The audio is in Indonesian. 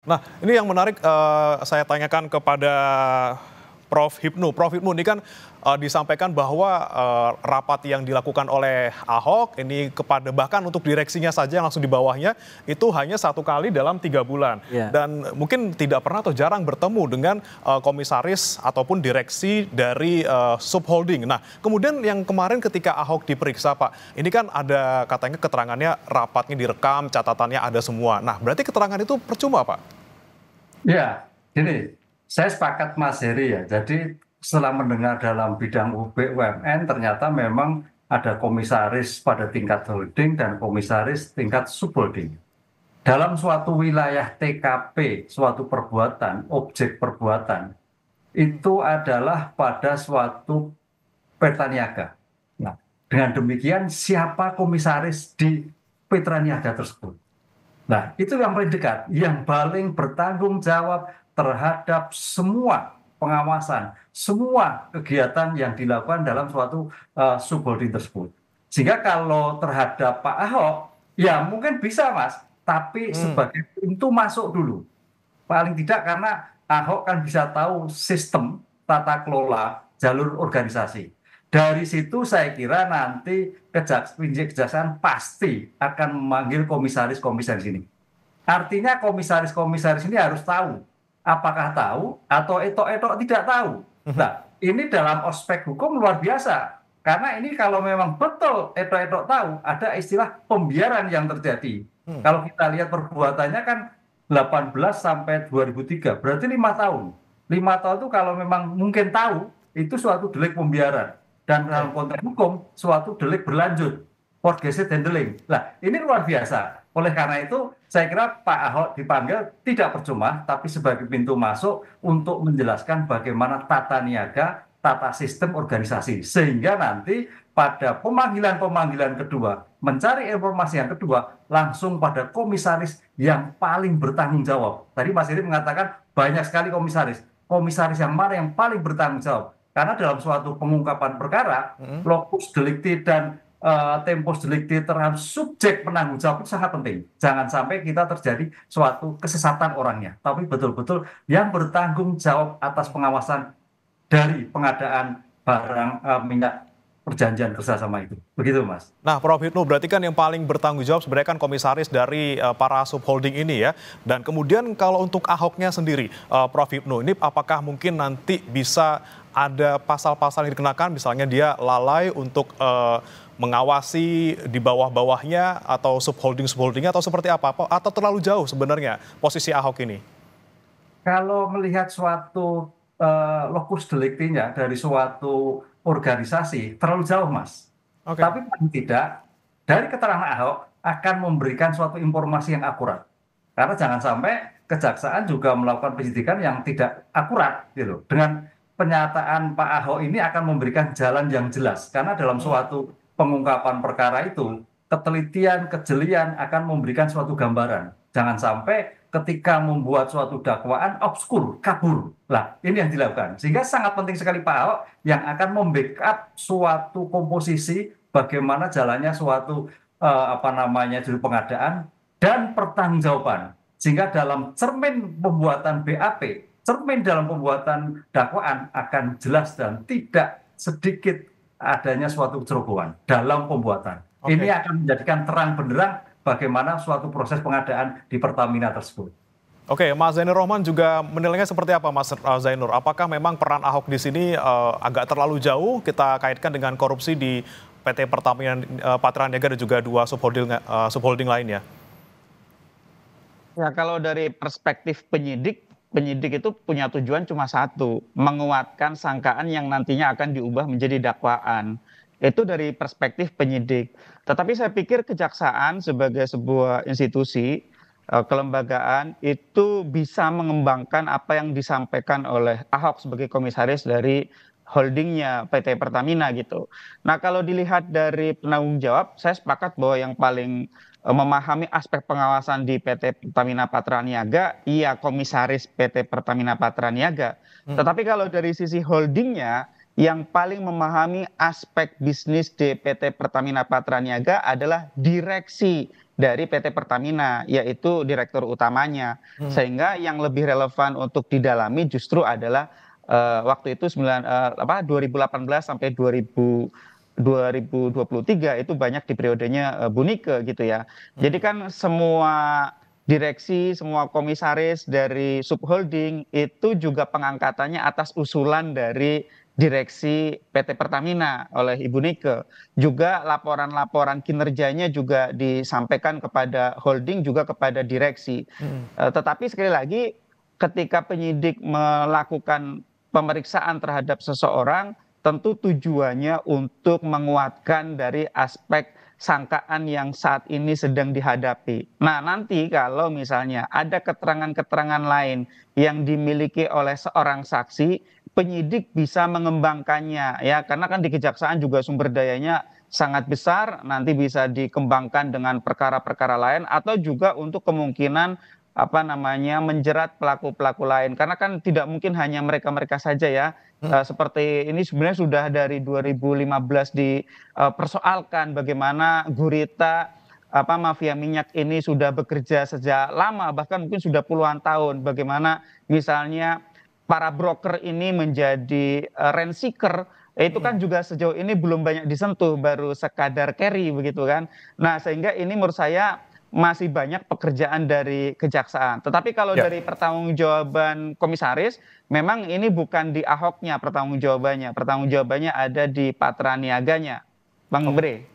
Nah, ini yang menarik, saya tanyakan kepada Prof. Hipnu. Prof. Hipnu ini kan disampaikan bahwa rapat yang dilakukan oleh Ahok ini kepada bahkan untuk direksinya saja yang langsung di bawahnya itu hanya 1 kali dalam 3 bulan. Iya. Dan mungkin tidak pernah atau jarang bertemu dengan komisaris ataupun direksi dari subholding. Nah, kemudian yang kemarin ketika Ahok diperiksa, Pak, ini kan ada katanya keterangannya rapatnya direkam, catatannya ada semua. Nah, berarti keterangan itu percuma, Pak? Ya, gini, saya sepakat Mas Heri ya. Jadi setelah mendengar dalam bidang BUMN ternyata memang ada komisaris pada tingkat holding dan komisaris tingkat subholding. Dalam suatu wilayah TKP, suatu perbuatan, objek perbuatan, itu adalah pada suatu Petra Niaga. Nah, dengan demikian siapa komisaris di Petra Niaga tersebut? Nah, itu yang paling dekat, yang paling bertanggung jawab terhadap semua pengawasan, semua kegiatan yang dilakukan dalam suatu subholding tersebut. Sehingga kalau terhadap Pak Ahok, ya mungkin bisa Mas, tapi sebagai pintu masuk dulu. Paling tidak karena Ahok kan bisa tahu sistem tata kelola jalur organisasi. Dari situ saya kira nanti kejaksaan pasti akan memanggil komisaris-komisaris ini. Artinya komisaris-komisaris ini harus tahu. Apakah tahu atau etok-etok tidak tahu. Nah, ini dalam ospek hukum luar biasa. Karena ini kalau memang betul etok-etok tahu, ada istilah pembiaran yang terjadi. Kalau kita lihat perbuatannya kan 18 sampai 2003, berarti 5 tahun. 5 tahun itu kalau memang mungkin tahu, itu suatu delik pembiaran. Dan dalam konteks hukum, suatu delik berlanjut, progressive handling. Nah, ini luar biasa. Oleh karena itu, saya kira Pak Ahok dipanggil tidak percuma, tapi sebagai pintu masuk untuk menjelaskan bagaimana tata niaga, tata sistem organisasi. Sehingga nanti pada pemanggilan-pemanggilan kedua, mencari informasi yang kedua, langsung pada komisaris yang paling bertanggung jawab. Tadi Mas Heri mengatakan banyak sekali komisaris. Komisaris yang mana yang paling bertanggung jawab? Karena dalam suatu pengungkapan perkara, locus delicti dan tempus delicti terhadap subjek penanggung jawab itu sangat penting. Jangan sampai kita terjadi suatu kesesatan orangnya, tapi betul-betul yang bertanggung jawab atas pengawasan dari pengadaan barang minyak perjanjian kerjasama itu. Begitu, Mas. Nah, Prof. Hipnu, berarti kan yang paling bertanggung jawab sebenarnya kan komisaris dari para subholding ini ya. Dan kemudian kalau untuk Ahoknya sendiri, Prof. Hipnu, ini apakah mungkin nanti bisa ada pasal-pasal yang dikenakan, misalnya dia lalai untuk mengawasi di bawah-bawahnya atau subholdingnya atau seperti apa? Atau terlalu jauh sebenarnya posisi Ahok ini? Kalau melihat suatu locus delicti-nya dari suatu organisasi terlalu jauh, Mas. Oke. Tapi paling tidak dari keterangan Ahok akan memberikan suatu informasi yang akurat. Karena jangan sampai kejaksaan juga melakukan penyidikan yang tidak akurat gitu. Dengan pernyataan Pak Ahok ini akan memberikan jalan yang jelas. Karena dalam suatu pengungkapan perkara itu, ketelitian, kejelian akan memberikan suatu gambaran. Jangan sampai ketika membuat suatu dakwaan obskur, kabur. Lah, ini yang dilakukan. Sehingga sangat penting sekali Pak Ahok yang akan membackup suatu komposisi bagaimana jalannya suatu judul pengadaan dan pertanggungjawaban. Sehingga dalam cermin pembuatan BAP, cermin dalam pembuatan dakwaan akan jelas dan tidak sedikit adanya suatu kecerobohan dalam pembuatan. Ini akan menjadikan terang benderang bagaimana suatu proses pengadaan di Pertamina tersebut. Oke, Mas Zainur Rohman juga menilainya seperti apa, Mas Zainur? Apakah memang peran Ahok di sini agak terlalu jauh kita kaitkan dengan korupsi di PT Pertamina Patraniaga dan juga 2 subholding lainnya? Ya, kalau dari perspektif penyidik itu punya tujuan cuma satu, menguatkan sangkaan yang nantinya akan diubah menjadi dakwaan. Itu dari perspektif penyidik. Tetapi saya pikir kejaksaan sebagai sebuah institusi, kelembagaan itu bisa mengembangkan apa yang disampaikan oleh Ahok sebagai komisaris dari holdingnya PT Pertamina gitu. Nah, kalau dilihat dari penanggung jawab, saya sepakat bahwa yang paling memahami aspek pengawasan di PT Pertamina Patraniaga, iya komisaris PT Pertamina Patraniaga. Tetapi kalau dari sisi holdingnya, yang paling memahami aspek bisnis di PT Pertamina Patraniaga adalah direksi dari PT Pertamina, yaitu direktur utamanya. Sehingga yang lebih relevan untuk didalami justru adalah waktu itu 2018 sampai 2023 itu banyak di periodenya Bu Nike gitu ya. Jadi kan semua direksi, semua komisaris dari subholding itu juga pengangkatannya atas usulan dari direksi PT Pertamina oleh Ibu Nike. Juga laporan-laporan kinerjanya juga disampaikan kepada holding juga kepada direksi. Tetapi sekali lagi ketika penyidik melakukan pemeriksaan terhadap seseorang tentu tujuannya untuk menguatkan dari aspek sangkaan yang saat ini sedang dihadapi. Nah, nanti kalau misalnya ada keterangan-keterangan lain yang dimiliki oleh seorang saksi, penyidik bisa mengembangkannya ya, karena kan di kejaksaan juga sumber dayanya sangat besar, nanti bisa dikembangkan dengan perkara-perkara lain atau juga untuk kemungkinan menjerat pelaku-pelaku lain, karena kan tidak mungkin hanya mereka-mereka saja ya. Seperti ini sebenarnya sudah dari 2015 dipersoalkan bagaimana gurita mafia minyak ini sudah bekerja sejak lama, bahkan mungkin sudah puluhan tahun. Bagaimana misalnya para broker ini menjadi rent seeker, itu kan juga sejauh ini belum banyak disentuh, baru sekadar carry begitu kan. Nah, sehingga ini menurut saya masih banyak pekerjaan dari kejaksaan. Tetapi kalau dari pertanggungjawaban komisaris, memang ini bukan di Ahoknya pertanggungjawabannya ada di Patraniaganya, Bang Bre.